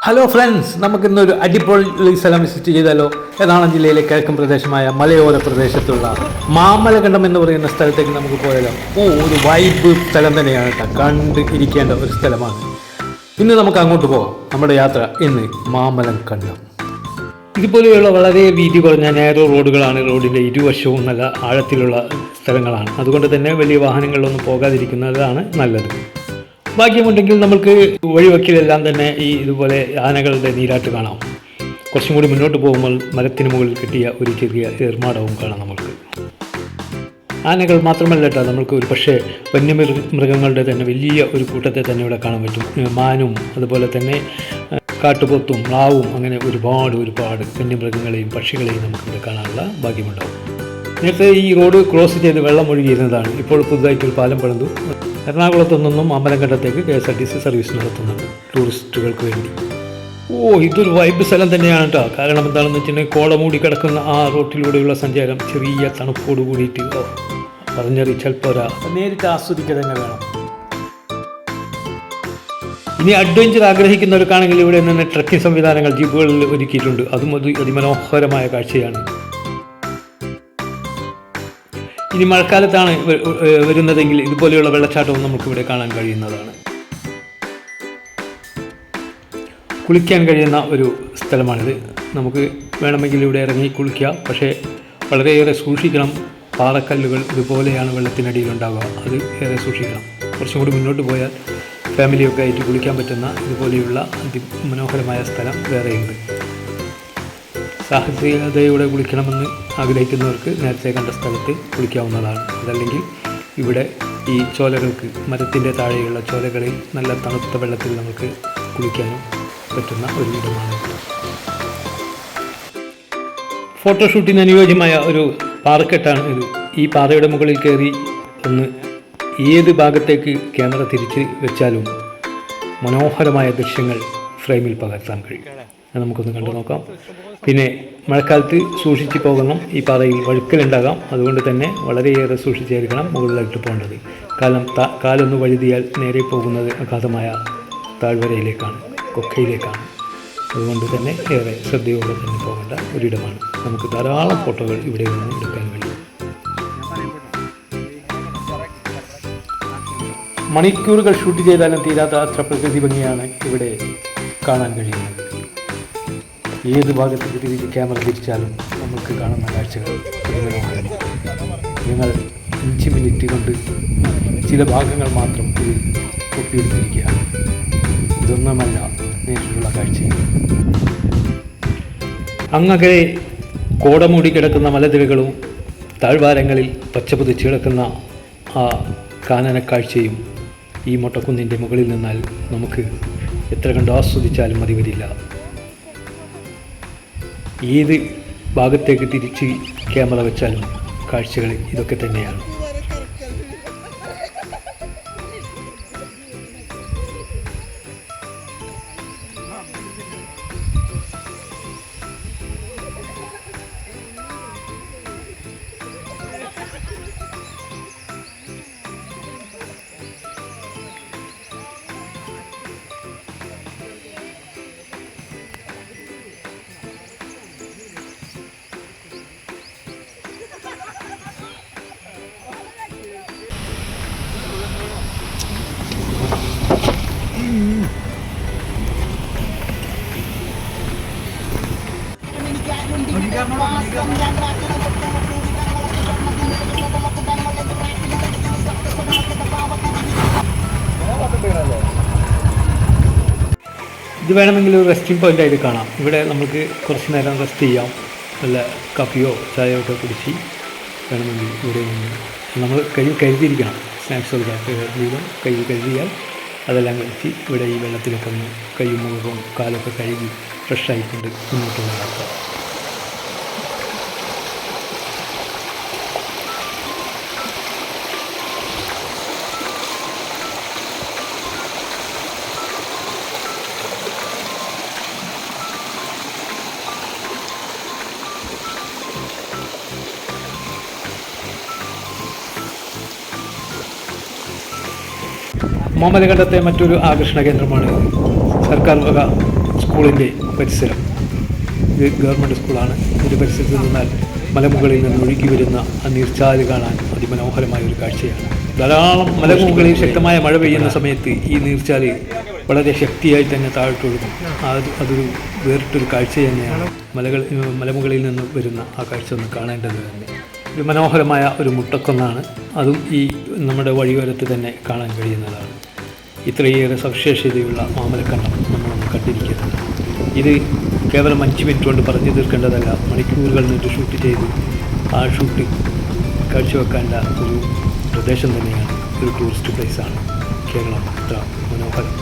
Hello friends, നമുക്കിന്നൊരു അടിപൊളി സ്ഥലം വിസിറ്റ് ചെയ്താലോ? എറണാകുളം ജില്ലയിലെ കിഴക്കൻ പ്രദേശമായ മലയോര പ്രദേശത്തുള്ള മാമലകണ്ടം എന്ന് പറയുന്ന സ്ഥലത്തേക്ക് നമുക്ക് പോയാലോ? ഒരു വൈബ് സ്ഥലം തന്നെയാണ് കേട്ടോ, കണ്ട് ഇരിക്കേണ്ട ഒരു സ്ഥലമാണ്. ഇന്ന് നമുക്ക് അങ്ങോട്ട് പോകാം. നമ്മുടെ യാത്ര ഇന്ന് മാമലകണ്ടം. ഇതുപോലെയുള്ള വളരെ വീതി കുറഞ്ഞ നാരോ റോഡുകളാണ്. റോഡിൻ്റെ ഇരുവശവും നല്ല ആഴത്തിലുള്ള സ്ഥലങ്ങളാണ്. അതുകൊണ്ട് തന്നെ വലിയ വാഹനങ്ങളിലൊന്നും പോകാതിരിക്കുന്നതാണ് നല്ലത്. ഭാഗ്യമുണ്ടെങ്കിൽ നമുക്ക് വഴിവക്കിലെല്ലാം തന്നെ ഇതുപോലെ ആനകളുടെ നീരാട്ട് കാണാം. കുറച്ചും കൂടി മുന്നോട്ട് പോകുമ്പോൾ മരത്തിന് മുകളിൽ കിട്ടിയ ഒരു ചെറിയ ഏർമാടവും കാണാം. നമുക്ക് ആനകൾ മാത്രമല്ല കേട്ടോ, നമുക്ക് ഒരു പക്ഷേ വന്യമൃഗങ്ങളുടെ തന്നെ വലിയ ഒരു കൂട്ടത്തെ തന്നെ ഇവിടെ കാണാൻ പറ്റും. മാനും അതുപോലെ തന്നെ കാട്ടുപോത്തും മ്ലാവും അങ്ങനെ ഒരുപാട് വന്യമൃഗങ്ങളെയും പക്ഷികളെയും നമുക്കിവിടെ കാണാനുള്ള ഭാഗ്യമുണ്ടാകും. നേരത്തെ ഈ റോഡ് ക്രോസ് ചെയ്ത് വെള്ളം ഒഴുകിയിരുന്നതാണ്. ഇപ്പോൾ പുതുതായിട്ടൊരു പാലം പണിതു. എറണാകുളത്തു നിന്നും മാമലകണ്ടത്തേക്ക് KSRTC സർവീസ് നടത്തുന്നുണ്ട് ടൂറിസ്റ്റുകൾക്ക് വേണ്ടി. ഇതൊരു വൈബ് സ്ഥലം തന്നെയാണ് കേട്ടോ. കാരണം എന്താണെന്ന് വെച്ചിട്ടുണ്ടെങ്കിൽ കോളമൂടി കിടക്കുന്ന ആ റോട്ടിലൂടെയുള്ള സഞ്ചാരം ചെറിയ തണുപ്പോട് കൂടിയിട്ട് പറഞ്ഞറിയിച്ചാൽ പോരാ, നേരിട്ട് ആസ്വദിക്കുക തന്നെ വേണം. ഇനി അഡ്വഞ്ചർ ആഗ്രഹിക്കുന്നവർക്കാണെങ്കിൽ ഇവിടെ നിന്ന് ട്രക്കിംഗ് സംവിധാനങ്ങൾ ജീപ്പുകളിൽ ഒരുക്കിയിട്ടുണ്ട്. അതും അതിമനോഹരമായ കാഴ്ചയാണ്. ഇനി മഴക്കാലത്താണ് വരുന്നതെങ്കിൽ ഇതുപോലെയുള്ള വെള്ളച്ചാട്ടവും നമുക്കിവിടെ കാണാൻ കഴിയുന്നതാണ്. കുളിക്കാൻ കഴിയുന്ന ഒരു സ്ഥലമാണിത്. നമുക്ക് വേണമെങ്കിൽ ഇവിടെ ഇറങ്ങി കുളിക്കാം. പക്ഷേ വളരെയേറെ സൂക്ഷിക്കണം. പാറക്കല്ലുകൾ ഇതുപോലെയാണ് വെള്ളത്തിനടിയിൽ ഉണ്ടാവുക. അത് ഏറെ സൂക്ഷിക്കണം. കുറച്ചും കൂടി മുന്നോട്ട് പോയാൽ ഫാമിലിയൊക്കെ ആയിട്ട് കുളിക്കാൻ പറ്റുന്ന ഇതുപോലെയുള്ള അതിമനോഹരമായ സ്ഥലം വേറെയുണ്ട്. സാഹസികതയോടെ കുളിക്കണമെന്ന് ആഗ്രഹിക്കുന്നവർക്ക് നേരത്തെ കണ്ട സ്ഥലത്ത് കുളിക്കാവുന്നതാണ്. അതല്ലെങ്കിൽ ഇവിടെ ഈ ചോലകൾക്ക്, മരത്തിൻ്റെ താഴെയുള്ള ചോലകളിൽ നല്ല തണുത്ത വെള്ളത്തിൽ നമുക്ക് കുളിക്കാനും പറ്റുന്ന ഒരു ഇടമാണ്. ഫോട്ടോഷൂട്ടിന് അനുയോജ്യമായ ഒരു പാറക്കെട്ടാണ് ഇത്. ഈ പാറയുടെ മുകളിൽ കയറി ഒന്ന് ഏത് ഭാഗത്തേക്ക് ക്യാമറ തിരിച്ച് വെച്ചാലും മനോഹരമായ ദൃശ്യങ്ങൾ ഫ്രെയിമിൽ പകർത്താൻ കഴിയും. നമുക്കൊന്ന് കണ്ടു നോക്കാം. പിന്നെ മഴക്കാലത്ത് സൂക്ഷിച്ച് പോകണം. ഈ പാറയിൽ വഴുക്കലുണ്ടാകാം. അതുകൊണ്ട് തന്നെ വളരെയേറെ സൂക്ഷിച്ചായിരിക്കണം മുകളിലായിട്ട് പോകേണ്ടത്. കാലൊന്ന് വഴുതിയാൽ നേരെ പോകുന്നത് അഗാധമായ താഴ്വരയിലേക്കാണ്, കൊക്കയിലേക്കാണ്. അതുകൊണ്ട് തന്നെ ഏറെ ശ്രദ്ധയോടെ തന്നെ പോകേണ്ട ഒരിടമാണ്. നമുക്ക് ധാരാളം ഫോട്ടോകൾ ഇവിടെ നിന്ന് എടുക്കാൻ കഴിയും. മണിക്കൂറുകൾ ഷൂട്ട് ചെയ്താലും തീരാത്ത അത്ര പ്രകൃതി ഭംഗിയാണ് ഇവിടെ കാണാൻ കഴിയുന്നത്. ഏത് ഭാഗത്തേക്ക് തിരിച്ച് ക്യാമറ തിരിച്ചാലും നമുക്ക് കാണുന്ന കാഴ്ചകൾ മനോഹരമാണ്. നിങ്ങൾ 5 മിനിറ്റ് കൊണ്ട് ചില ഭാഗങ്ങൾ മാത്രം ഇതിൽ ഒപ്പിയെടുത്തിരിക്കുകയാണ്. ഇതൊന്നുമല്ല നേരിട്ടുള്ള കാഴ്ച. അങ്ങകലെ കോടമൂടി കിടക്കുന്ന മലനിരകളും താഴ്വാരങ്ങളിൽ പച്ചപുതിച്ച് കിടക്കുന്ന ആ കാനനക്കാഴ്ചയും ഈ മൊട്ടക്കുന്നിൻ്റെ മുകളിൽ നിന്നാൽ നമുക്ക് എത്ര കണ്ട് ആസ്വദിച്ചാലും മതി വരില്ല. ഏത് ഭാഗത്തേക്ക് തിരിച്ച് ക്യാമറ വെച്ചാലും കാഴ്ചകൾ ഇതൊക്കെ തന്നെയാണ്. ഇത് വേണമെങ്കിൽ ഒരു റെസ്റ്റിംഗ് പോയിൻ്റ് ആയിട്ട് കാണാം. ഇവിടെ നമുക്ക് കുറച്ച് നേരം റെസ്റ്റ് ചെയ്യാം. വല്ല കാപ്പിയോ ചായയോ ഒക്കെ കുടിച്ച് വേണമെങ്കിൽ ഇവിടെ നമ്മൾ കരുതിയിരിക്കണം. സ്നാക്സ് കരുതിയാൽ അതെല്ലാം കഴിച്ച് ഇവിടെ ഈ വെള്ളത്തിലൊക്കെ ഒന്ന് കൈയും മുഖവും കാലൊക്കെ കഴുകി ഫ്രഷായിക്കൊണ്ട് മുന്നോട്ട് നടക്കാം. മാമലകണ്ടത്തെ മറ്റൊരു ആകർഷണ കേന്ദ്രമാണ് സർക്കാർ വക സ്കൂളിൻ്റെ പരിസരം. ഇത് ഗവൺമെൻറ് സ്കൂളാണ്. ഇതിൻ്റെ പരിസരത്ത് നിന്നാൽ മലമുകളിൽ നിന്ന് ഒഴുകി വരുന്ന ആ നീർച്ചാല് കാണാൻ അതിമനോഹരമായ ഒരു കാഴ്ചയാണ്. ധാരാളം മലമുകളിൽ ശക്തമായ മഴ പെയ്യുന്ന സമയത്ത് ഈ നീർച്ചാല് വളരെ ശക്തിയായി തന്നെ താഴോട്ടൊഴുകും. അതൊരു വേറിട്ടൊരു കാഴ്ച തന്നെയാണ്. മലമുകളിൽ നിന്ന് വരുന്ന ആ കാഴ്ച ഒന്ന് കാണേണ്ടത് തന്നെ. ഒരു മനോഹരമായ ഒരു മുട്ടക്കൊന്നാണ്. അതും ഈ നമ്മുടെ വഴിയോരത്ത് തന്നെ കാണാൻ കഴിയുന്നതാണ്. ഇത്രയേറെ സവിശേഷതയുള്ള മാമലക്കണ്ടം നമ്മളൊന്ന് കണ്ടിരിക്കുന്നത്. ഇത് കേവലം 5 മിനിറ്റ് കൊണ്ട് പറഞ്ഞു തീർക്കേണ്ടതല്ല. മണിക്കൂറുകൾ നിന്ന് ഷൂട്ട് ചെയ്ത് ആ ഷൂട്ട് കാഴ്ചവെക്കേണ്ട ഒരു പ്രദേശം തന്നെയാണ്. ഒരു ടൂറിസ്റ്റ് പ്ലേസാണ് കേരളം. ഇത്ര മനോഹരം.